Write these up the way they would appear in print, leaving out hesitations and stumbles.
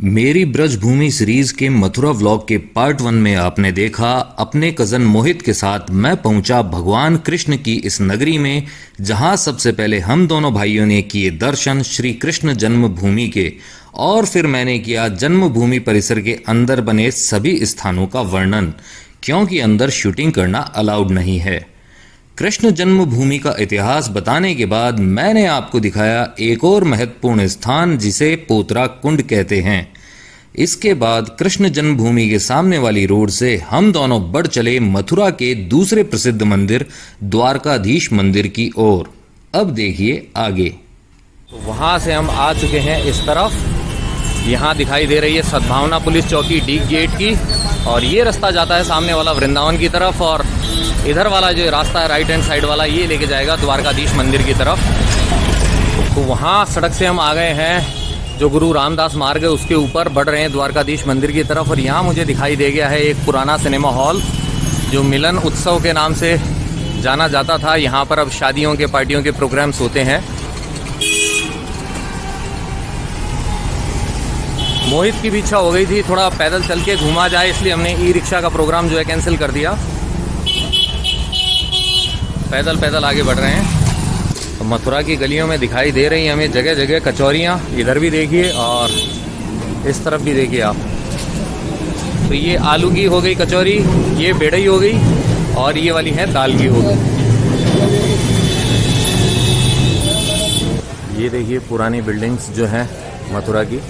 मेरी ब्रजभूमि सीरीज के मथुरा व्लॉग के पार्ट 1 में आपने देखा अपने कजन मोहित के साथ मैं पहुंचा भगवान कृष्ण की इस नगरी में, जहां सबसे पहले हम दोनों भाइयों ने किए दर्शन श्री कृष्ण जन्मभूमि के, और फिर मैंने किया जन्मभूमि परिसर के अंदर बने सभी स्थानों का वर्णन, क्योंकि अंदर शूटिंग करना अलाउड नहीं है। कृष्ण जन्मभूमि का इतिहास बताने के बाद मैंने आपको दिखाया एक और महत्वपूर्ण स्थान जिसे पोतरा कुंड कहते हैं। इसके बाद कृष्ण जन्मभूमि के सामने वाली रोड से हम दोनों बढ़ चले मथुरा के दूसरे प्रसिद्ध मंदिर द्वारकाधीश मंदिर की ओर। अब देखिए आगे। तो वहाँ से हम आ चुके हैं इस तरफ। यहाँ दिखाई दे रही है सद्भावना पुलिस चौकी डी गेट की, और ये रास्ता जाता है सामने वाला वृंदावन की तरफ, और इधर वाला जो रास्ता है राइट हैंड साइड वाला ये लेके जाएगा द्वारकाधीश मंदिर की तरफ। तो वहाँ सड़क से हम आ गए हैं, जो गुरु रामदास मार्ग है उसके ऊपर बढ़ रहे हैं द्वारकाधीश मंदिर की तरफ। और यहाँ मुझे दिखाई दे गया है एक पुराना सिनेमा हॉल जो मिलन उत्सव के नाम से जाना जाता था। यहाँ पर अब शादियों के पार्टियों के प्रोग्राम्स होते हैं। मोहित की भी इच्छा हो गई थी थोड़ा पैदल चल के घूमा जाए, इसलिए हमने ई रिक्शा का प्रोग्राम जो है कैंसिल कर दिया। पैदल आगे बढ़ रहे हैं। तो मथुरा की गलियों में दिखाई दे रही हैं हमें जगह जगह कचौरियाँ। इधर भी देखिए और इस तरफ भी देखिए आप। तो ये आलू की हो गई कचौरी, ये बेड़ई हो गई, और ये वाली है दाल की हो गई। ये देखिए पुरानी बिल्डिंग्स जो हैं मथुरा की।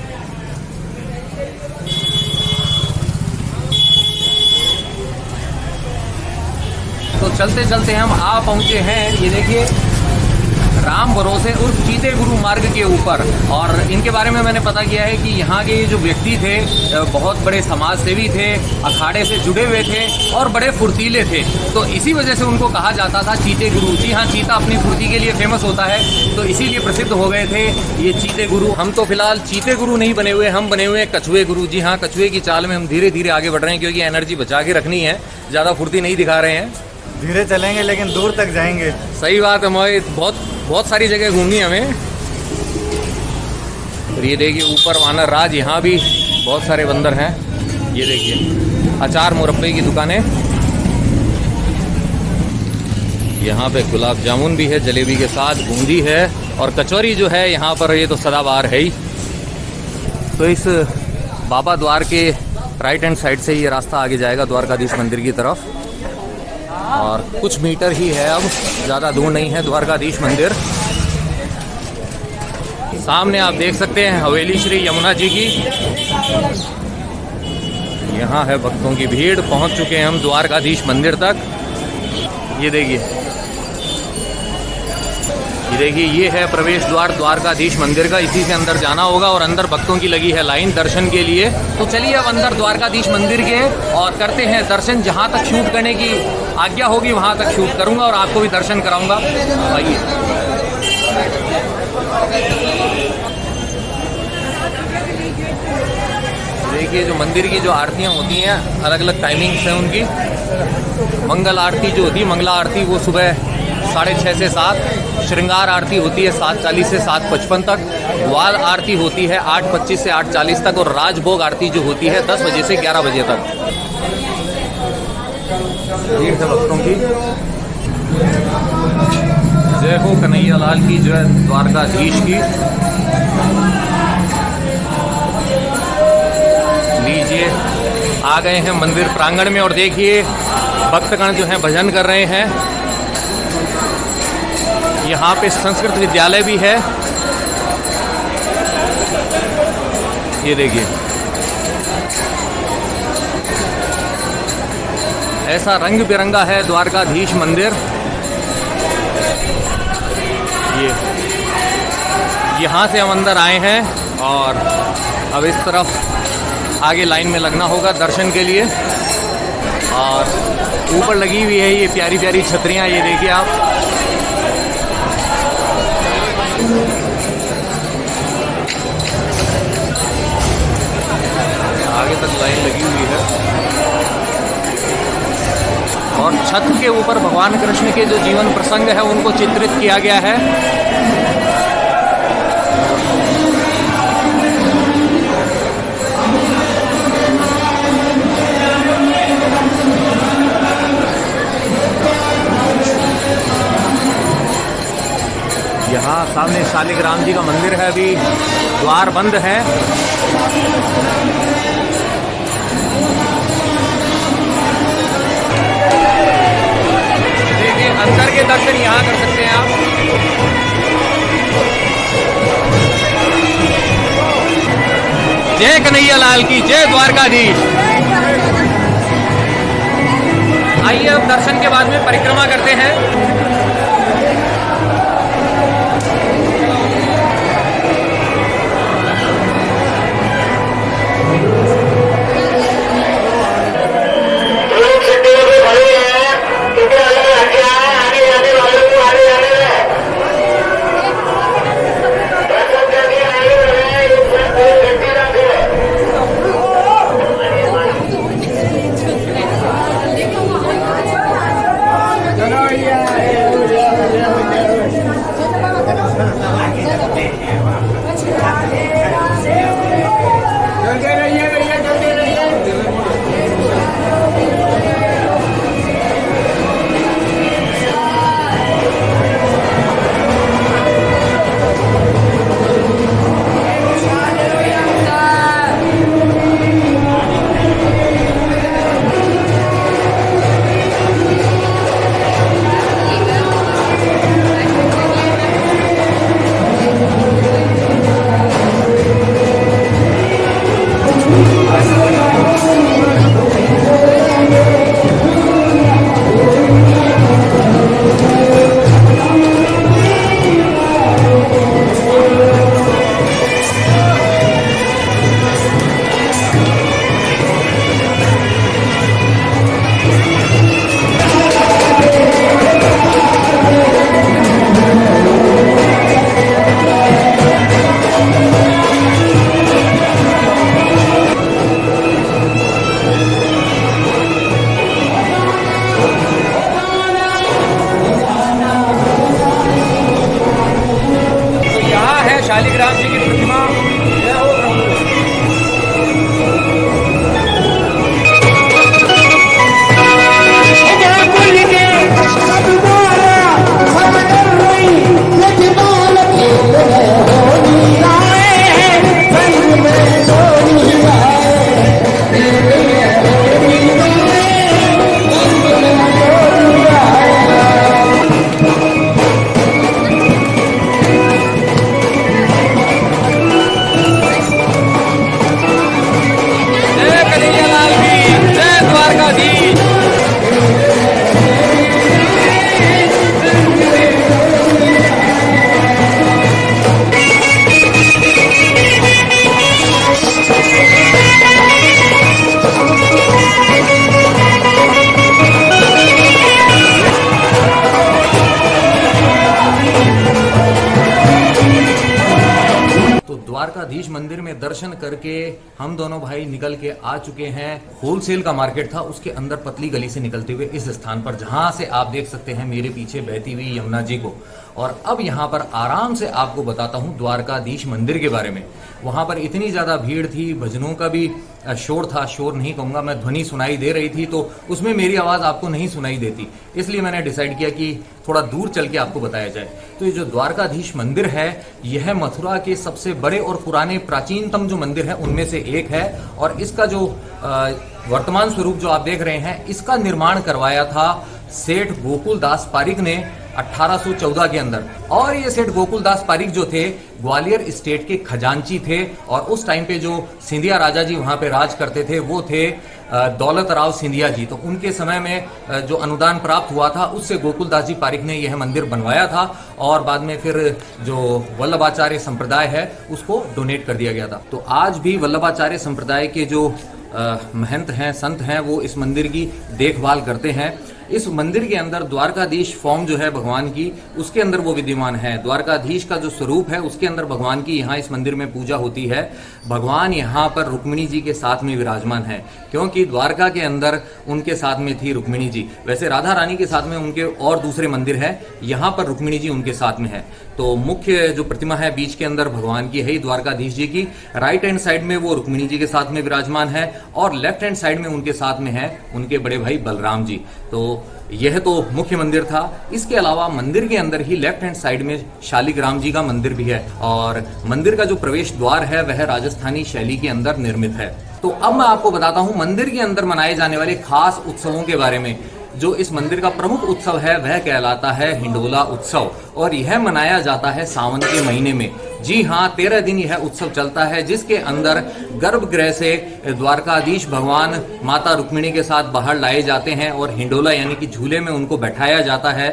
तो चलते चलते हम आ पहुंचे हैं, ये देखिए राम भरोसे उर्फ चीते गुरु मार्ग के ऊपर। और इनके बारे में मैंने पता किया है कि यहाँ के जो व्यक्ति थे बहुत बड़े समाज सेवी थे, अखाड़े से जुड़े हुए थे और बड़े फुर्तीले थे। तो इसी वजह से उनको कहा जाता था चीते गुरु। जी हाँ, चीता अपनी फुर्ती के लिए फेमस होता है, तो इसीलिए प्रसिद्ध हो गए थे ये चीते गुरु। हम तो फिलहाल चीते गुरु नहीं बने हुए, हम बने हुए कछुए गुरु। जी हाँ, कछुए की चाल में हम धीरे धीरे आगे बढ़ रहे हैं, क्योंकि एनर्जी बचा के रखनी है, ज़्यादा फुर्ती नहीं दिखा रहे हैं। धीरे चलेंगे लेकिन दूर तक जाएंगे। सही बात है मोहित, बहुत सारी जगह घूमनी हमें। और ये देखिए ऊपर वानर राज, यहाँ भी बहुत सारे बंदर हैं। ये देखिए अचार मुरब्बे की दुकानें, यहाँ पे गुलाब जामुन भी है जलेबी के साथ, बूंदी है, और कचौरी जो है यहाँ पर ये तो सदाबहार है ही। तो इस बाबा द्वार के राइट हैंड साइड से ये रास्ता आगे जाएगा द्वारकाधीश मंदिर की तरफ, और कुछ मीटर ही है, अब ज़्यादा दूर नहीं है द्वारकाधीश मंदिर। सामने आप देख सकते हैं हवेली श्री यमुना जी की। यहाँ है भक्तों की भीड़। पहुँच चुके हैं हम द्वारकाधीश मंदिर तक। ये देखिए ये है प्रवेश द्वार द्वारकाधीश मंदिर का। इसी से अंदर जाना होगा, और अंदर भक्तों की लगी है लाइन दर्शन के लिए। तो चलिए अब अंदर द्वारकाधीश मंदिर के और करते हैं दर्शन। जहाँ तक शूट करने की आज्ञा होगी वहाँ तक शूट करूँगा और आपको भी दर्शन कराऊँगा। आइए। देखिए जो मंदिर की जो आरतियाँ होती हैं अलग अलग टाइमिंग्स हैं उनकी। मंगल आरती जो होती है, मंगला आरती, वो सुबह 6:30 से 7। श्रृंगार आरती होती है 7:40 से 7:55 तक। वाल आरती होती है 8:25 से 8:40 तक, और राजभोग आरती जो होती है 10 बजे से 11 बजे तक। भीड़ है भक्तों की। जय हो कन्हैया लाल की, जय द्वारकाधीश की। लीजिए आ गए हैं मंदिर प्रांगण में, और देखिए भक्तगण जो हैं भजन कर रहे हैं। यहाँ पे संस्कृत विद्यालय भी है। ये देखिए ऐसा रंग बिरंगा है द्वारकाधीश मंदिर। ये यहाँ से हम अंदर आए हैं, और अब इस तरफ आगे लाइन में लगना होगा दर्शन के लिए। और ऊपर लगी हुई है ये प्यारी प्यारी छतरियाँ, ये देखिए आप। आगे तक लाइन लगी हुई है, और छत के ऊपर भगवान कृष्ण के जो जीवन प्रसंग है उनको चित्रित किया गया है। सामने शालिग्राम जी का मंदिर है, अभी द्वार बंद है। देखिए अंदर के दर्शन यहाँ कर सकते हैं आप। जय कन्हैया लाल की जय, द्वारकाधीश। आइए अब दर्शन के बाद में परिक्रमा करते हैं। शालिग्राम जी की प्रतिमा। द्वारकाधीश मंदिर में दर्शन करके हम दोनों भाई निकल के आ चुके हैं। होलसेल का मार्केट था, उसके अंदर पतली गली से निकलते हुए इस स्थान पर, जहां से आप देख सकते हैं मेरे पीछे बहती हुई यमुना जी को। और अब यहां पर आराम से आपको बताता हूं द्वारकाधीश मंदिर के बारे में। वहां पर इतनी ज्यादा भीड़ थी, भजनों का भी शोर था, शोर नहीं कहूंगा मैं, ध्वनि सुनाई दे रही थी, तो उसमें मेरी आवाज आपको नहीं सुनाई देती, इसलिए मैंने डिसाइड किया कि थोड़ा दूर चल के आपको बताया जाए। तो ये जो द्वारकाधीश मंदिर है, यह मथुरा के सबसे बड़े और पुराने प्राचीनतम जो मंदिर है उनमें से एक है। और इसका जो वर्तमान स्वरूप जो आप देख रहे हैं, इसका निर्माण करवाया था सेठ गोकुलदास पारीक ने 1814 के अंदर। और ये सेठ गोकुलदास पारीक जो थे, ग्वालियर स्टेट के खजांची थे। और उस टाइम पे जो सिंधिया राजा जी वहां पे राज करते थे, वो थे दौलत राव सिंधिया जी। तो उनके समय में जो अनुदान प्राप्त हुआ था, उससे गोकुलदास जी पारीक ने यह मंदिर बनवाया था। और बाद में फिर जो वल्लभाचार्य संप्रदाय है, उसको डोनेट कर दिया गया था। तो आज भी वल्लभाचार्य संप्रदाय के जो महंत हैं, संत हैं, वो इस मंदिर की देखभाल करते हैं। इस मंदिर के अंदर द्वारकाधीश फॉर्म जो है भगवान की, उसके अंदर वो विद्यमान है। द्वारकाधीश का जो स्वरूप है, उसके अंदर भगवान की यहाँ इस मंदिर में पूजा होती है। भगवान यहाँ पर रुक्मिणी जी के साथ में विराजमान है, क्योंकि द्वारका के अंदर उनके साथ में थी रुक्मिणी जी। वैसे राधा रानी के साथ में उनके और दूसरे मंदिर है, यहाँ पर रुक्मिणी जी उनके साथ में है। तो मुख्य जो प्रतिमा है बीच के अंदर भगवान की है, द्वारकाधीश जी की। राइट हैंड साइड में वो रुक्मिणी जी के साथ में विराजमान है, और लेफ्ट हैंड साइड में उनके साथ में है उनके बड़े भाई बलराम जी। तो यह तो मुख्य मंदिर था। इसके अलावा मंदिर के अंदर ही लेफ्ट हैंड साइड में शालिग्राम जी का मंदिर भी है और मंदिर का जो प्रवेश द्वार है वह राजस्थानी शैली के अंदर निर्मित है। तो अब मैं आपको बताता हूँ मंदिर के अंदर मनाए जाने वाले खास उत्सवों के बारे में। जो इस मंदिर का प्रमुख उत्सव है वह कहलाता है हिंडोला उत्सव और यह मनाया जाता है सावन के महीने में। जी हाँ, 13 दिन यह उत्सव चलता है, जिसके अंदर गर्भगृह से द्वारकाधीश भगवान माता रुक्मिणी के साथ बाहर लाए जाते हैं और हिंडोला यानी कि झूले में उनको बैठाया जाता है।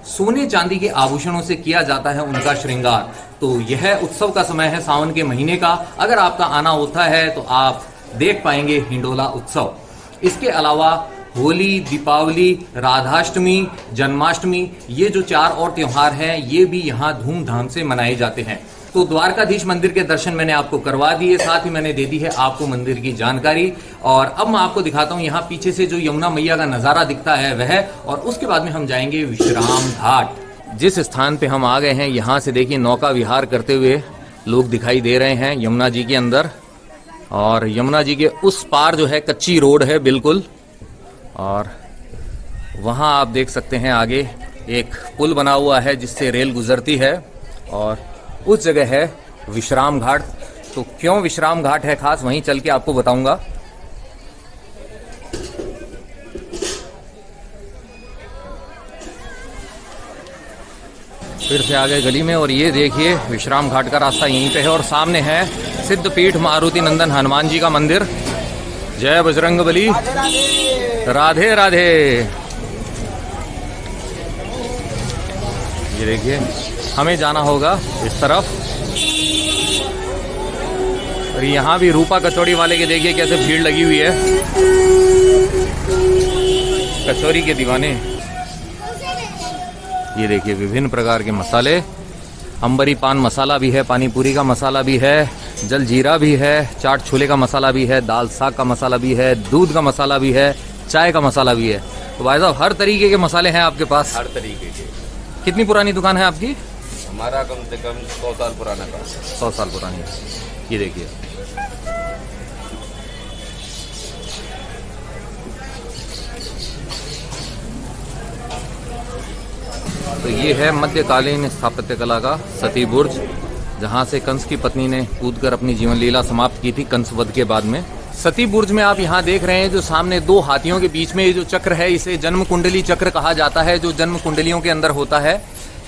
सोने चांदी के आभूषणों से किया जाता है उनका श्रृंगार। तो यह उत्सव का समय है सावन के महीने का। अगर आपका आना होता है तो आप देख पाएंगे हिंडोला उत्सव। इसके अलावा होली, दीपावली, राधाष्टमी, जन्माष्टमी, ये जो 4 और त्योहार हैं ये भी यहाँ धूमधाम से मनाए जाते हैं। तो द्वारकाधीश मंदिर के दर्शन मैंने आपको करवा दिए, साथ ही मैंने दे दी है आपको मंदिर की जानकारी। और अब मैं आपको दिखाता हूँ यहाँ पीछे से जो यमुना मैया का नज़ारा दिखता है वह, और उसके बाद में हम जाएंगे विश्राम घाट। जिस स्थान पे हम आ गए हैं यहाँ से देखिए नौका विहार करते हुए लोग दिखाई दे रहे हैं यमुना जी के अंदर, और यमुना जी के उस पार जो है कच्ची रोड है बिल्कुल, और वहाँ आप देख सकते हैं आगे एक पुल बना हुआ है जिससे रेल गुजरती है, और उस जगह है विश्राम घाट। तो क्यों विश्राम घाट है खास, वहीं चल के आपको बताऊंगा। फिर से आ गए गली में और ये देखिए विश्राम घाट का रास्ता यहीं पे है, और सामने है सिद्धपीठ मारुति नंदन हनुमान जी का मंदिर। जय बजरंगबली, राधे राधे। ये देखिए हमें जाना होगा इस तरफ, और यहाँ भी रूपा कचौड़ी वाले के देखिए कैसे भीड़ लगी हुई है, कचौरी के दीवाने। ये देखिए विभिन्न प्रकार के मसाले, अंबरी पान मसाला भी है, पानी पूरी का मसाला भी है, जल जीरा भी है, चाट छोले का मसाला भी है, दाल साग का मसाला भी है, दूध का मसाला भी है, चाय का मसाला भी है। तो भाई साहब हर तरीके के मसाले हैं आपके पास? हर तरीके के। कितनी पुरानी दुकान है आपकी? हमारा कम से कम 100 साल पुराना का। 100 साल पुरानी है। ये देखिए तो ये है मध्यकालीन स्थापत्य कला का सती बुर्ज, जहाँ से कंस की पत्नी ने कूदकर अपनी जीवन लीला समाप्त की थी कंस वध के बाद में। सती बुर्ज में आप यहाँ देख रहे हैं जो सामने 2 हाथियों के बीच में ये जो चक्र है इसे जन्म कुंडली चक्र कहा जाता है, जो जन्म कुंडलियों के अंदर होता है।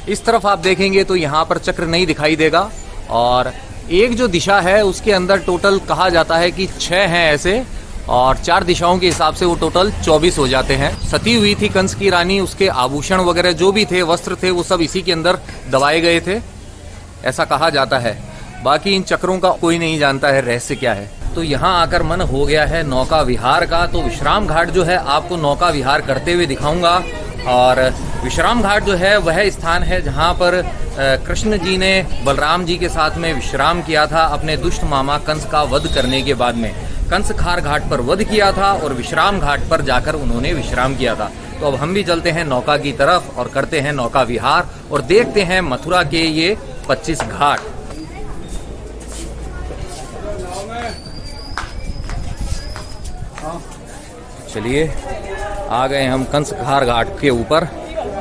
इस तरफ आप देखेंगे तो यहाँ पर चक्र नहीं दिखाई देगा, और एक जो दिशा है उसके अंदर टोटल कहा जाता है कि 6 हैं ऐसे, और 4 दिशाओं के हिसाब से वो टोटल 24 हो जाते हैं। सती हुई थी कंस की रानी, उसके आभूषण वगैरह जो भी थे, वस्त्र थे, वो सब इसी के अंदर दबाए गए थे, ऐसा कहा जाता है। बाकी इन चक्रों का कोई नहीं जानता है रहस्य क्या है। तो यहाँ आकर मन हो गया है नौका विहार का, तो विश्राम घाट जो है आपको नौका विहार करते हुए दिखाऊंगा। और विश्राम घाट जो है वह स्थान है जहाँ पर कृष्ण जी ने बलराम जी के साथ में विश्राम किया था अपने दुष्ट मामा कंस का वध करने के बाद में। कंस खार घाट पर वध किया था और विश्राम घाट पर जाकर उन्होंने विश्राम किया था। तो अब हम भी चलते हैं नौका की तरफ और करते हैं नौका विहार और देखते हैं मथुरा के ये 25 घाट। चलिए आ गए हम कंस खार घाट के ऊपर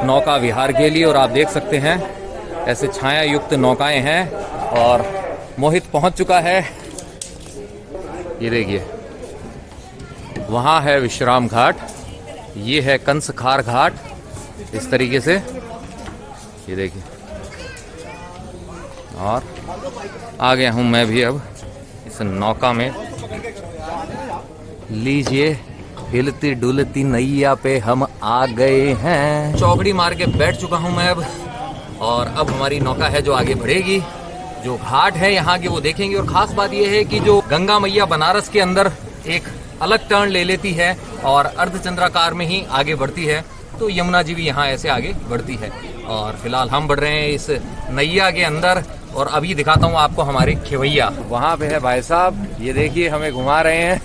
नौका विहार के लिए, और आप देख सकते हैं ऐसे छाया युक्त नौकाएं हैं, और मोहित पहुंच चुका है। ये देखिए वहाँ है विश्राम घाट, ये है कंस खार घाट, इस तरीके से ये देखिए। और आ गया हूँ मैं भी अब इस नौका में। लीजिए हिलती डुलती नैया पे हम आ गए हैं। चौकड़ी मार के बैठ चुका हूँ मैं अब, और अब हमारी नौका है जो आगे बढ़ेगी। जो घाट है यहाँ के वो देखेंगे, और खास बात यह है कि जो गंगा मैया बनारस के अंदर एक अलग टर्न ले लेती है और अर्धचंद्राकार में ही आगे बढ़ती है, तो यमुना जी भी यहाँ ऐसे आगे बढ़ती है। और फिलहाल हम बढ़ रहे हैं इस नैया के अंदर, और अभी दिखाता हूँ आपको हमारे खेवैया। वहाँ पे है भाई साहब, ये देखिए हमें घुमा रहे हैं।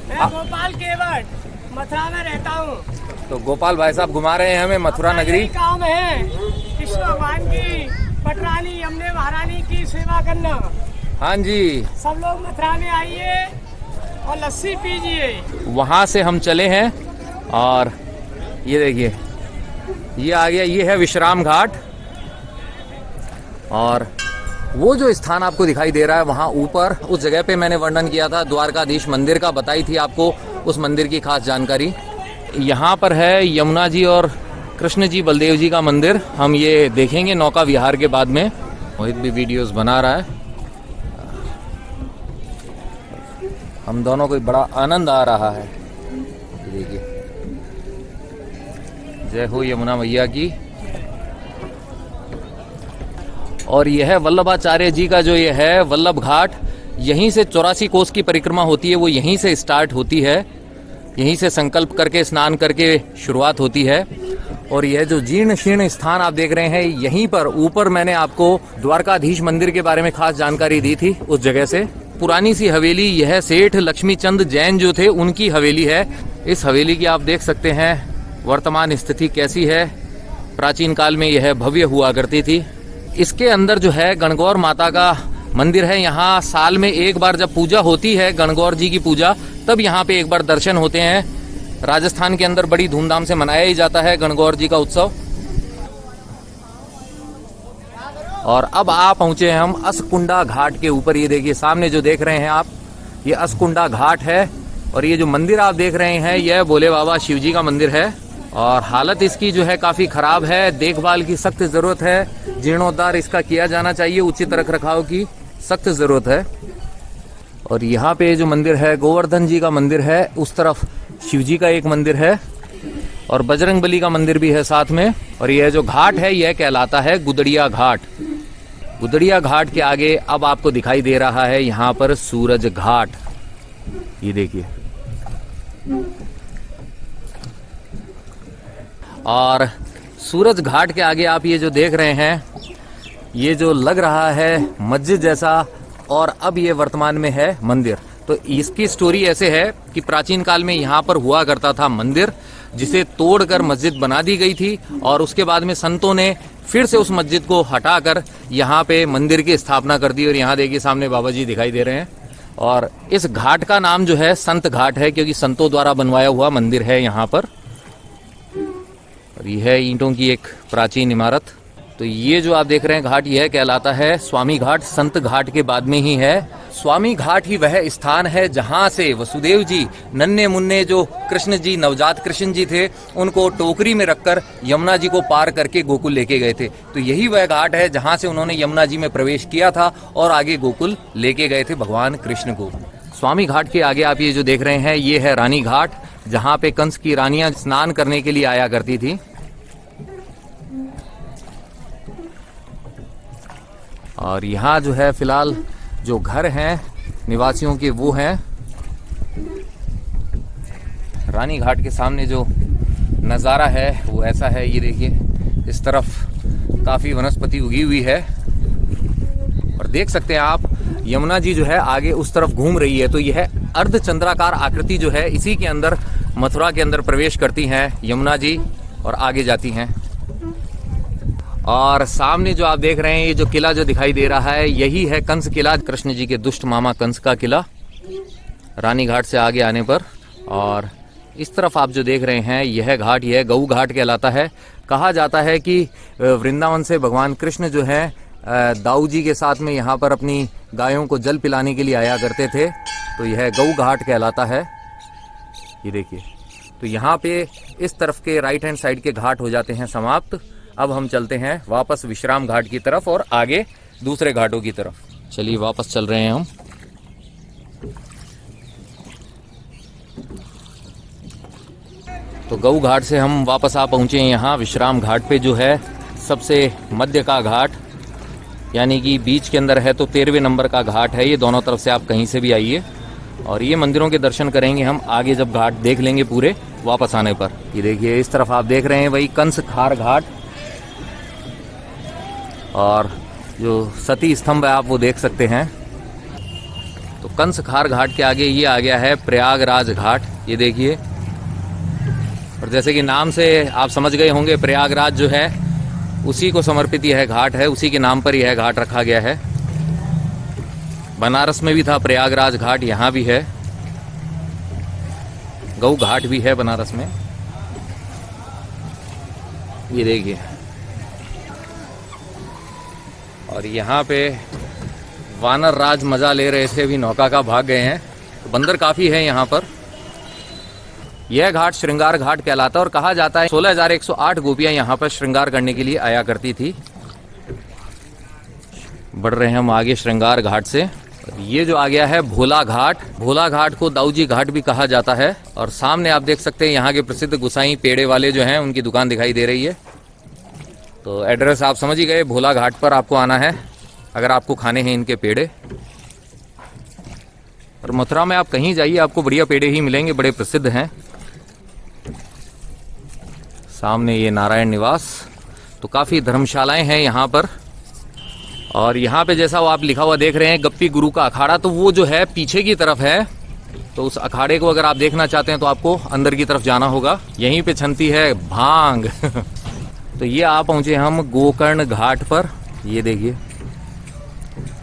मैं गोपाल केवट मथुरा में रहता हूँ। तो गोपाल भाई साहब घुमा रहे हैं हमें मथुरा नगरी। काम है कृष्ण भगवान की पटरानी यमुने महारानी की सेवा करना। हाँ जी, सब लोग मथुरा में आइए और लस्सी पीजिए। वहाँ से हम चले हैं और ये देखिए, ये आ गया, ये है विश्राम घाट। और वो जो स्थान आपको दिखाई दे रहा है वहाँ ऊपर, उस जगह पे मैंने वर्णन किया था द्वारकाधीश मंदिर का, बताई थी आपको उस मंदिर की खास जानकारी। यहाँ पर है यमुना जी और कृष्ण जी बलदेव जी का मंदिर, हम ये देखेंगे नौका विहार के बाद में। मोहित भी वीडियोस बना रहा है, हम दोनों को बड़ा आनंद आ रहा है। देखिए, जय हो यमुना मैया की। और यह है वल्लभाचार्य जी का जो ये है वल्लभ घाट, यहीं से 84 कोस की परिक्रमा होती है, वो यहीं से स्टार्ट होती है, यहीं से संकल्प करके स्नान करके शुरुआत होती है। और यह जो जीर्ण शीर्ण स्थान आप देख रहे हैं, यहीं पर ऊपर मैंने आपको द्वारकाधीश मंदिर के बारे में खास जानकारी दी थी उस जगह से। पुरानी सी हवेली, यह सेठ लक्ष्मीचंद जैन जो थे उनकी हवेली है। इस हवेली की आप देख सकते हैं वर्तमान स्थिति कैसी है। प्राचीन काल में यह भव्य हुआ करती थी। इसके अंदर जो है गणगौर माता का मंदिर है। यहाँ साल में एक बार जब पूजा होती है, गणगौर जी की पूजा, तब यहाँ पे एक बार दर्शन होते हैं। राजस्थान के अंदर बड़ी धूमधाम से मनाया ही जाता है गणगौर जी का उत्सव। और अब आप पहुंचे हैं हम अस्कुंडा घाट के ऊपर। ये देखिए सामने जो देख रहे हैं आप, ये अस्कुंडा घाट है। और ये जो मंदिर आप देख रहे हैं, यह भोले बाबा शिव जी का मंदिर है। और हालत इसकी जो है काफी खराब है, देखभाल की सख्त जरूरत है, जीर्णोद्धार इसका किया जाना चाहिए, उचित रख रखाव की सख्त जरूरत है। और यहाँ पे जो मंदिर है गोवर्धन जी का मंदिर है, उस तरफ शिव जी का एक मंदिर है और बजरंग बली का मंदिर भी है साथ में। और यह जो घाट है यह कहलाता है गुदड़िया घाट। गुदड़िया घाट के आगे अब आपको दिखाई दे रहा है यहाँ पर सूरज घाट। ये देखिए, और सूरज घाट के आगे आप ये जो देख रहे हैं, ये जो लग रहा है मस्जिद जैसा, और अब ये वर्तमान में है मंदिर। तो इसकी स्टोरी ऐसे है कि प्राचीन काल में यहाँ पर हुआ करता था मंदिर, जिसे तोड़कर मस्जिद बना दी गई थी। और उसके बाद में संतों ने फिर से उस मस्जिद को हटाकर यहाँ पे मंदिर की स्थापना कर दी। और यहाँ देखिए सामने बाबा जी दिखाई दे रहे हैं। और इस घाट का नाम जो है संत घाट है, क्योंकि संतों द्वारा बनवाया हुआ मंदिर है यहाँ पर। और यह है ईंटों की एक प्राचीन इमारत। तो ये जो आप देख रहे हैं घाट, यह कहलाता है स्वामी घाट। संत घाट के बाद में ही है स्वामी घाट। ही वह स्थान है जहां से वसुदेव जी नन्हे मुन्ने जो कृष्ण जी, नवजात कृष्ण जी थे, उनको टोकरी में रखकर यमुना जी को पार करके गोकुल लेके गए थे। तो यही वह घाट है जहां से उन्होंने यमुना जी में प्रवेश किया था और आगे गोकुल लेके गए थे भगवान कृष्ण को। स्वामी घाट के आगे आप ये जो देख रहे हैं, ये है रानी घाट, जहां पे कंस की रानियां स्नान करने के लिए आया करती थी। और यहाँ जो है फिलहाल जो घर हैं निवासियों के, वो हैं। रानी घाट के सामने जो नज़ारा है वो ऐसा है। ये देखिए, इस तरफ काफ़ी वनस्पति उगी हुई है और देख सकते हैं आप यमुना जी जो है आगे उस तरफ घूम रही है। तो यह अर्धचंद्राकार आकृति जो है, इसी के अंदर मथुरा के अंदर प्रवेश करती हैं यमुना जी और आगे जाती हैं। और सामने जो आप देख रहे हैं, ये जो किला जो दिखाई दे रहा है, यही है कंस किला, कृष्ण जी के दुष्ट मामा कंस का किला, रानी घाट से आगे आने पर। और इस तरफ आप जो देख रहे हैं, यह घाट, यह गऊ घाट कहलाता है। कहा जाता है कि वृंदावन से भगवान कृष्ण जो है दाऊ जी के साथ में यहाँ पर अपनी गायों को जल पिलाने के लिए आया करते थे। तो यह गऊ घाट कहलाता है। ये देखिए, तो यहाँ पे इस तरफ के राइट हैंड साइड के घाट हो जाते हैं समाप्त। अब हम चलते हैं वापस विश्राम घाट की तरफ और आगे दूसरे घाटों की तरफ। चलिए वापस चल रहे हैं हम। तो गऊ घाट से हम वापस आ पहुंचे हैं यहाँ विश्राम घाट पे, जो है सबसे मध्य का घाट, यानी कि बीच के अंदर है। तो 13वें नंबर का घाट है ये। दोनों तरफ से आप कहीं से भी आइए और ये मंदिरों के दर्शन करेंगे हम आगे जब घाट देख लेंगे पूरे वापस आने पर। ये देखिए, इस तरफ आप देख रहे हैं वही कंस खार घाट, और जो सती स्तंभ है आप वो देख सकते हैं। तो कंस खार घाट के आगे ये आ गया है प्रयागराज घाट। ये देखिए, और जैसे कि नाम से आप समझ गए होंगे, प्रयागराज जो है उसी को समर्पित यह घाट है, उसी के नाम पर यह घाट रखा गया है। बनारस में भी था प्रयागराज घाट, यहाँ भी है, गऊ घाट भी है बनारस में। ये देखिए, और यहाँ पे वानर राज मजा ले रहे थे, अभी नौका का भाग गए हैं। तो बंदर काफी है यहाँ पर। यह घाट श्रृंगार घाट कहलाता है और कहा जाता है 16,108 गोपियां यहाँ पर श्रृंगार करने के लिए आया करती थी। बढ़ रहे हैं हम आगे श्रृंगार घाट से। ये जो आ गया है भोला घाट, भोला घाट को दाऊजी घाट भी कहा जाता है। और सामने आप देख सकते हैं यहाँ के प्रसिद्ध गुसाई पेड़े वाले जो हैं उनकी दुकान दिखाई दे रही है। तो एड्रेस आप समझ ही गए, भोला घाट पर आपको आना है अगर आपको खाने हैं इनके पेड़े। और मथुरा में आप कहीं जाइए आपको बढ़िया पेड़े ही मिलेंगे, बड़े प्रसिद्ध हैं। सामने ये नारायण निवास, तो काफ़ी धर्मशालाएं हैं यहाँ पर। और यहाँ पे जैसा वो आप लिखा हुआ देख रहे हैं गप्पी गुरु का अखाड़ा, तो वो जो है पीछे की तरफ है। तो उस अखाड़े को अगर आप देखना चाहते हैं तो आपको अंदर की तरफ जाना होगा। यहीं पे छनती है भांग। तो ये आप पहुँचे हम गोकर्ण घाट पर। ये देखिए,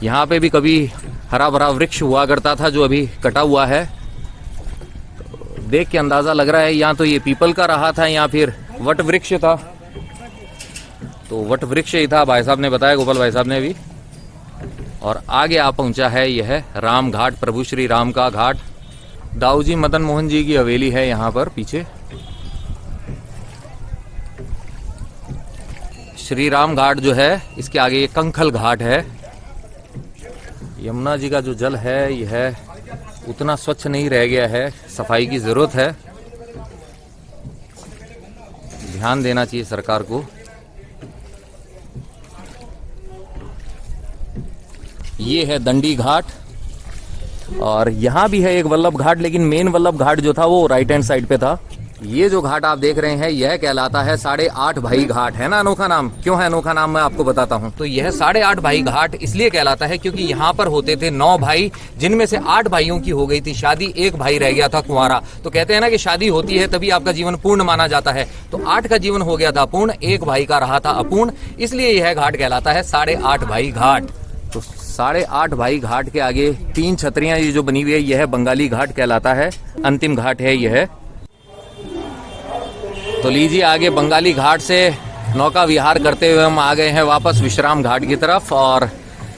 यहाँ पे भी कभी हरा भरा वृक्ष हुआ करता था जो अभी कटा हुआ है। तो देख के अंदाजा लग रहा है यहाँ तो ये पीपल का रहा था या फिर वट वृक्ष था। तो वट वृक्ष ही था, भाई साहब ने बताया, गोपाल भाई साहब ने भी। और आगे आप पहुंचा है यह राम घाट, प्रभु श्री राम का घाट। दाऊजी मदन मोहन जी की हवेली है यहाँ पर पीछे। श्री राम घाट जो है इसके आगे ये कंखल घाट है। यमुना जी का जो जल है यह उतना स्वच्छ नहीं रह गया है, सफाई की जरूरत है, ध्यान देना चाहिए सरकार को। ये है दंडी घाट और यहाँ भी है एक वल्लभ घाट, लेकिन मेन वल्लभ घाट जो था वो राइट हैंड साइड पे था। ये जो घाट आप देख रहे हैं यह कहलाता है 8.5 भाई घाट। है ना अनोखा नाम? क्यों है अनोखा नाम, मैं आपको बताता हूँ। तो यह 8.5 भाई घाट इसलिए कहलाता है क्योंकि यहाँ पर होते थे 9 भाई, जिनमें से 8 भाइयों की हो गई थी शादी, एक भाई रह गया था कुंवारा। तो कहते हैं ना कि शादी होती है तभी आपका जीवन पूर्ण माना जाता है। तो 8 का जीवन हो गया था पूर्ण, एक भाई का रहा था अपूर्ण, इसलिए यह घाट कहलाता है 8.5 भाई घाट। तो 8.5 भाई घाट के आगे 3 छतरियां ये जो बनी हुई है यह बंगाली घाट कहलाता है। अंतिम घाट है यह। तो लीजिए आगे बंगाली घाट से नौका विहार करते हुए हम आ गए हैं वापस विश्राम घाट की तरफ। और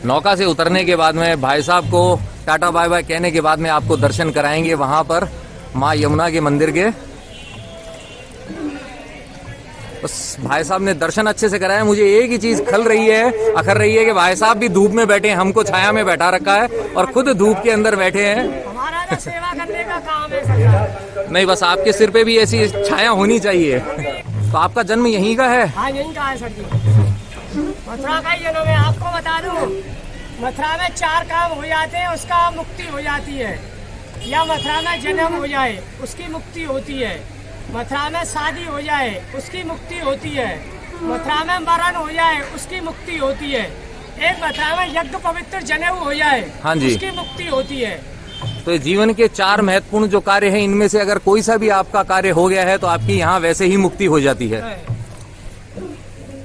नौका से उतरने के बाद में भाई साहब को टाटा बाय बाय कहने के बाद में आपको दर्शन कराएंगे वहां पर माँ यमुना के मंदिर के। बस भाई साहब ने दर्शन अच्छे से कराया। मुझे एक ही चीज अखर रही है कि भाई साहब भी धूप में बैठे हैं, हमको छाया में बैठा रखा है और खुद धूप के अंदर बैठे हैं। हमारा ना सेवा करने का काम है सरकार। नहीं, बस आपके सिर पे भी ऐसी छाया होनी चाहिए। तो आपका जन्म यहीं का है? हाँ यहीं का है सर जी, मथुरा का ही जन्म है। आपको बता दूं, मथुरा में 4 काम हो जाते हैं उसका मुक्ति हो जाती है। या मथुरा में जन्म हो जाए उसकी मुक्ति होती है, मथुरा में शादी हो जाए उसकी मुक्ति होती है, मथुरा में मरण हो जाए उसकी मुक्ति होती है, एक मथुरा में यज्ञ पवित्र जनेऊ हो जाए हाँ जी, उसकी मुक्ति होती है। तो जीवन के 4 महत्वपूर्ण जो कार्य हैं इनमें से अगर कोई सा भी आपका कार्य हो गया है तो आपकी यहाँ वैसे ही मुक्ति हो जाती है।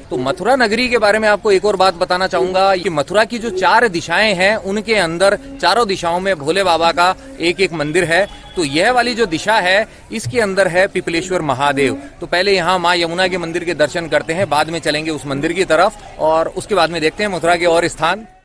तो मथुरा नगरी के बारे में आपको एक और बात बताना चाहूंगा कि मथुरा की जो 4 दिशाएं हैं उनके अंदर चारों दिशाओं में भोले बाबा का एक एक मंदिर है। तो यह वाली जो दिशा है इसके अंदर है पिपलेश्वर महादेव। तो पहले यहाँ माँ यमुना के मंदिर के दर्शन करते हैं, बाद में चलेंगे उस मंदिर की तरफ और उसके बाद में देखते हैं मथुरा के और स्थान।